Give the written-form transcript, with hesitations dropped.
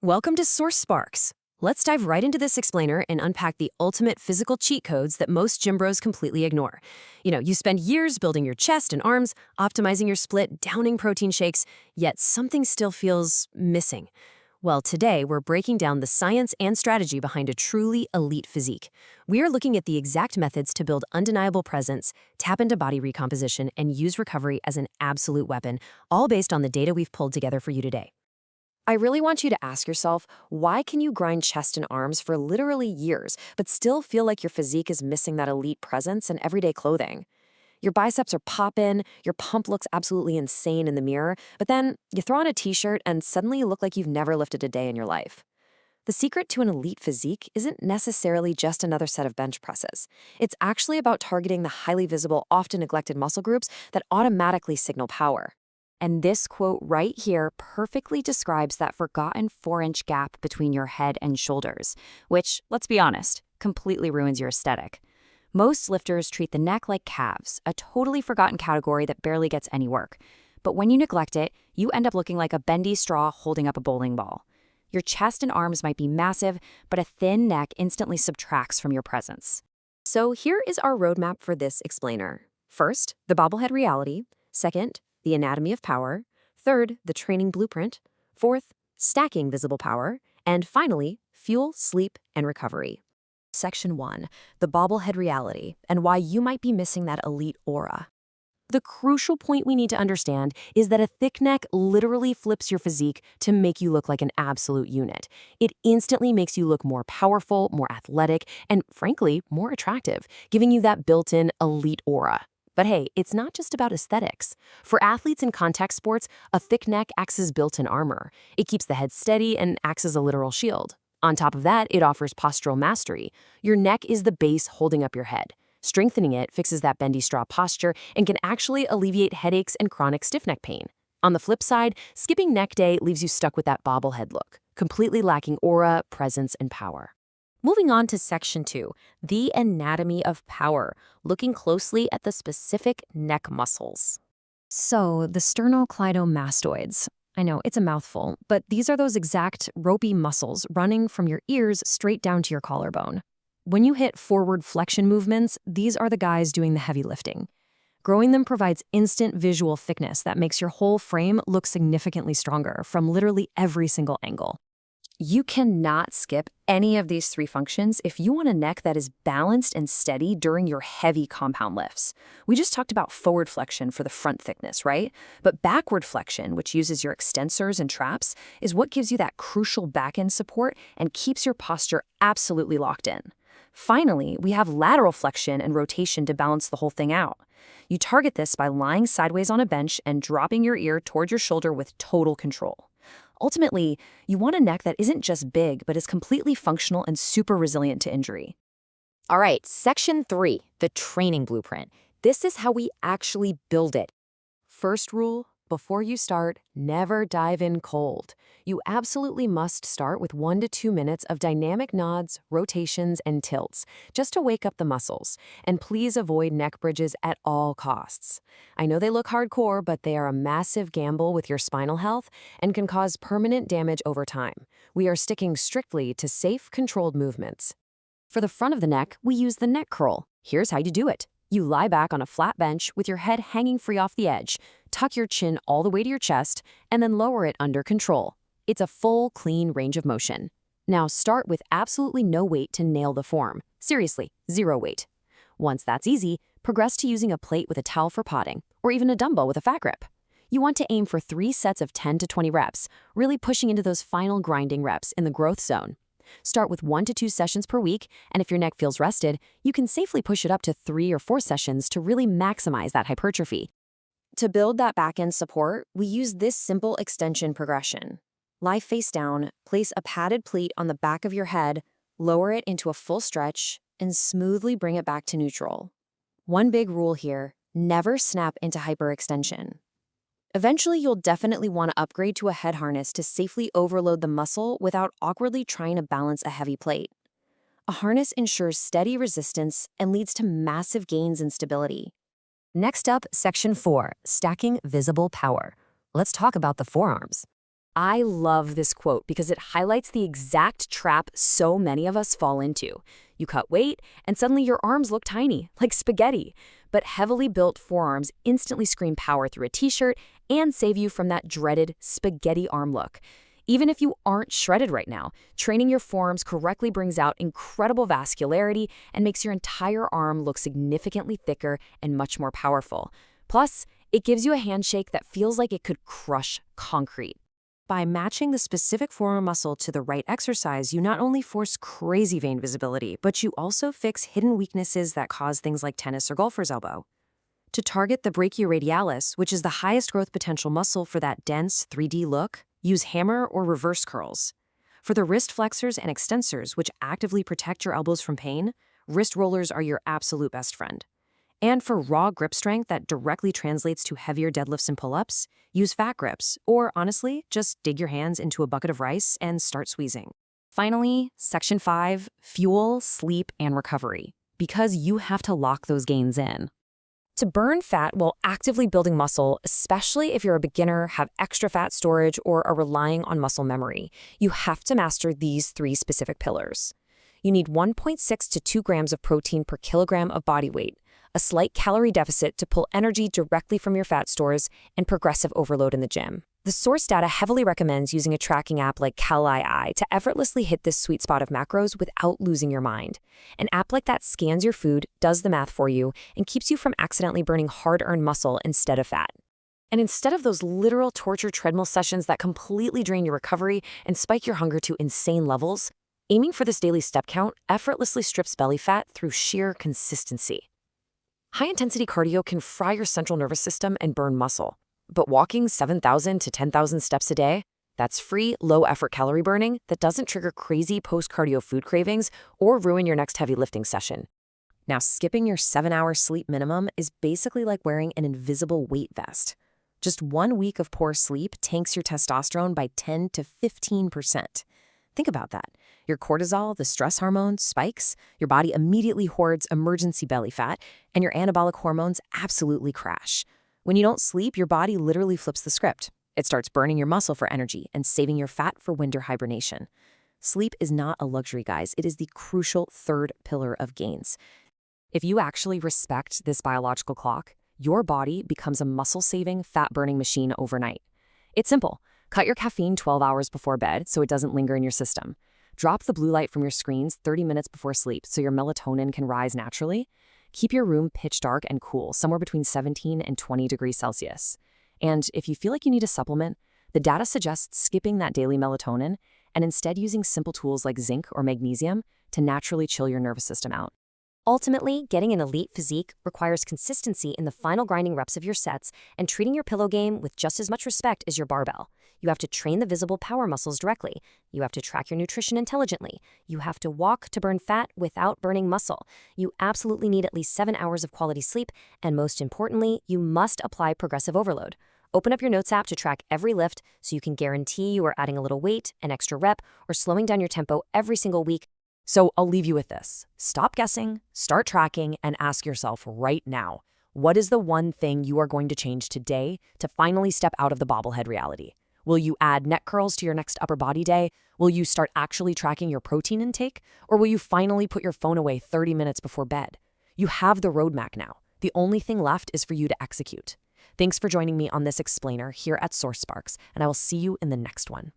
Welcome to Source Sparkz. Let's dive right into this explainer and unpack the ultimate physical cheat codes that most gym bros completely ignore. You spend years building your chest and arms, optimizing your split, downing protein shakes, yet something still feels missing. Well, today we're breaking down the science and strategy behind a truly elite physique. We are looking at the exact methods to build undeniable presence, tap into body recomposition, and use recovery as an absolute weapon, all based on the data we've pulled together for you today. I really want you to ask yourself, why can you grind chest and arms for literally years, but still feel like your physique is missing that elite presence in everyday clothing? Your biceps are poppin', your pump looks absolutely insane in the mirror, but then you throw on a t-shirt and suddenly you look like you've never lifted a day in your life. The secret to an elite physique isn't necessarily just another set of bench presses. It's actually about targeting the highly visible, often neglected muscle groups that automatically signal power. And this quote right here perfectly describes that forgotten 4-inch gap between your head and shoulders, which, let's be honest, completely ruins your aesthetic. Most lifters treat the neck like calves, a totally forgotten category that barely gets any work. But when you neglect it, you end up looking like a bendy straw holding up a bowling ball. Your chest and arms might be massive, but a thin neck instantly subtracts from your presence. So here is our roadmap for this explainer. First, the bobblehead reality. Second, the anatomy of power. Third, the training blueprint. Fourth, stacking visible power. And finally, fuel, sleep, and recovery. Section 1, the bobblehead reality, and why you might be missing that elite aura. The crucial point we need to understand is that a thick neck literally flips your physique to make you look like an absolute unit. It instantly makes you look more powerful, more athletic, and frankly, more attractive, giving you that built-in elite aura. But hey, it's not just about aesthetics. For athletes in contact sports, a thick neck acts as built-in armor. It keeps the head steady and acts as a literal shield. On top of that, it offers postural mastery. Your neck is the base holding up your head. Strengthening it fixes that bendy straw posture and can actually alleviate headaches and chronic stiff neck pain. On the flip side, skipping neck day leaves you stuck with that bobblehead look, completely lacking aura, presence, and power. Moving on to Section 2, the anatomy of power, looking closely at the specific neck muscles. So, the sternocleidomastoids. I know, it's a mouthful, but these are those exact ropey muscles running from your ears straight down to your collarbone. When you hit forward flexion movements, these are the guys doing the heavy lifting. Growing them provides instant visual thickness that makes your whole frame look significantly stronger from literally every single angle. You cannot skip any of these three functions if you want a neck that is balanced and steady during your heavy compound lifts. We just talked about forward flexion for the front thickness, right? But backward flexion, which uses your extensors and traps, is what gives you that crucial backend support and keeps your posture absolutely locked in. Finally, we have lateral flexion and rotation to balance the whole thing out. You target this by lying sideways on a bench and dropping your ear toward your shoulder with total control. Ultimately, you want a neck that isn't just big, but is completely functional and super resilient to injury. All right, Section 3, the training blueprint. This is how we actually build it. First rule, before you start, never dive in cold. You absolutely must start with 1 to 2 minutes of dynamic nods, rotations, and tilts, just to wake up the muscles. And please avoid neck bridges at all costs. I know they look hardcore, but they are a massive gamble with your spinal health and can cause permanent damage over time. We are sticking strictly to safe, controlled movements. For the front of the neck, we use the neck curl. Here's how you do it. You lie back on a flat bench with your head hanging free off the edge, tuck your chin all the way to your chest, and then lower it under control. It's a full, clean range of motion. Now start with absolutely no weight to nail the form. Seriously, 0 weight. Once that's easy, progress to using a plate with a towel for potting, or even a dumbbell with a fat grip. You want to aim for 3 sets of 10 to 20 reps, really pushing into those final grinding reps in the growth zone. Start with 1 to 2 sessions per week, and if your neck feels rested, you can safely push it up to 3 or 4 sessions to really maximize that hypertrophy. To build that back-end support, we use this simple extension progression. Lie face down, place a padded pleat on the back of your head, lower it into a full stretch, and smoothly bring it back to neutral. One big rule here, never snap into hyperextension. Eventually, you'll definitely want to upgrade to a head harness to safely overload the muscle without awkwardly trying to balance a heavy plate. A harness ensures steady resistance and leads to massive gains in stability. Next up, Section 4, stacking visible power. Let's talk about the forearms. I love this quote because it highlights the exact trap so many of us fall into. You cut weight, and suddenly your arms look tiny, like spaghetti. But heavily built forearms instantly scream power through a t-shirt and save you from that dreaded spaghetti arm look. Even if you aren't shredded right now, training your forearms correctly brings out incredible vascularity and makes your entire arm look significantly thicker and much more powerful. Plus, it gives you a handshake that feels like it could crush concrete. By matching the specific forearm muscle to the right exercise, you not only force crazy vein visibility, but you also fix hidden weaknesses that cause things like tennis or golfer's elbow. To target the brachioradialis, which is the highest growth potential muscle for that dense 3D look, use hammer or reverse curls. For the wrist flexors and extensors, which actively protect your elbows from pain, wrist rollers are your absolute best friend. And for raw grip strength that directly translates to heavier deadlifts and pull-ups, use fat grips, or honestly, just dig your hands into a bucket of rice and start squeezing. Finally, Section 5, fuel, sleep, and recovery, because you have to lock those gains in. To burn fat while actively building muscle, especially if you're a beginner, have extra fat storage, or are relying on muscle memory, you have to master these 3 specific pillars. You need 1.6 to 2 grams of protein per kilogram of body weight, a slight calorie deficit to pull energy directly from your fat stores, and progressive overload in the gym. The source data heavily recommends using a tracking app like Cal.ii to effortlessly hit this sweet spot of macros without losing your mind. An app like that scans your food, does the math for you, and keeps you from accidentally burning hard-earned muscle instead of fat. And instead of those literal torture treadmill sessions that completely drain your recovery and spike your hunger to insane levels, aiming for this daily step count effortlessly strips belly fat through sheer consistency. High-intensity cardio can fry your central nervous system and burn muscle. But walking 7,000 to 10,000 steps a day, that's free, low-effort calorie burning that doesn't trigger crazy post-cardio food cravings or ruin your next heavy lifting session. Now, skipping your 7-hour sleep minimum is basically like wearing an invisible weight vest. Just 1 week of poor sleep tanks your testosterone by 10 to 15%. Think about that. Your cortisol, the stress hormone, spikes, your body immediately hoards emergency belly fat, and your anabolic hormones absolutely crash. When you don't sleep, your body literally flips the script. It starts burning your muscle for energy and saving your fat for winter hibernation. Sleep is not a luxury, guys. It is the crucial 3rd pillar of gains. If you actually respect this biological clock, your body becomes a muscle-saving, fat-burning machine overnight. It's simple. Cut your caffeine 12 hours before bed so it doesn't linger in your system. Drop the blue light from your screens 30 minutes before sleep so your melatonin can rise naturally. Keep your room pitch dark and cool, somewhere between 17 and 20 degrees Celsius. And if you feel like you need a supplement, the data suggests skipping that daily melatonin and instead using simple tools like zinc or magnesium to naturally chill your nervous system out. Ultimately, getting an elite physique requires consistency in the final grinding reps of your sets and treating your pillow game with just as much respect as your barbell. You have to train the visible power muscles directly. You have to track your nutrition intelligently. You have to walk to burn fat without burning muscle. You absolutely need at least 7 hours of quality sleep. And most importantly, you must apply progressive overload. Open up your Notes app to track every lift so you can guarantee you are adding a little weight, an extra rep, or slowing down your tempo every single week. So I'll leave you with this. Stop guessing, start tracking, and ask yourself right now, what is the one thing you are going to change today to finally step out of the bobblehead reality? Will you add neck curls to your next upper body day? Will you start actually tracking your protein intake? Or will you finally put your phone away 30 minutes before bed? You have the roadmap now. The only thing left is for you to execute. Thanks for joining me on this explainer here at Sparkz, and I will see you in the next one.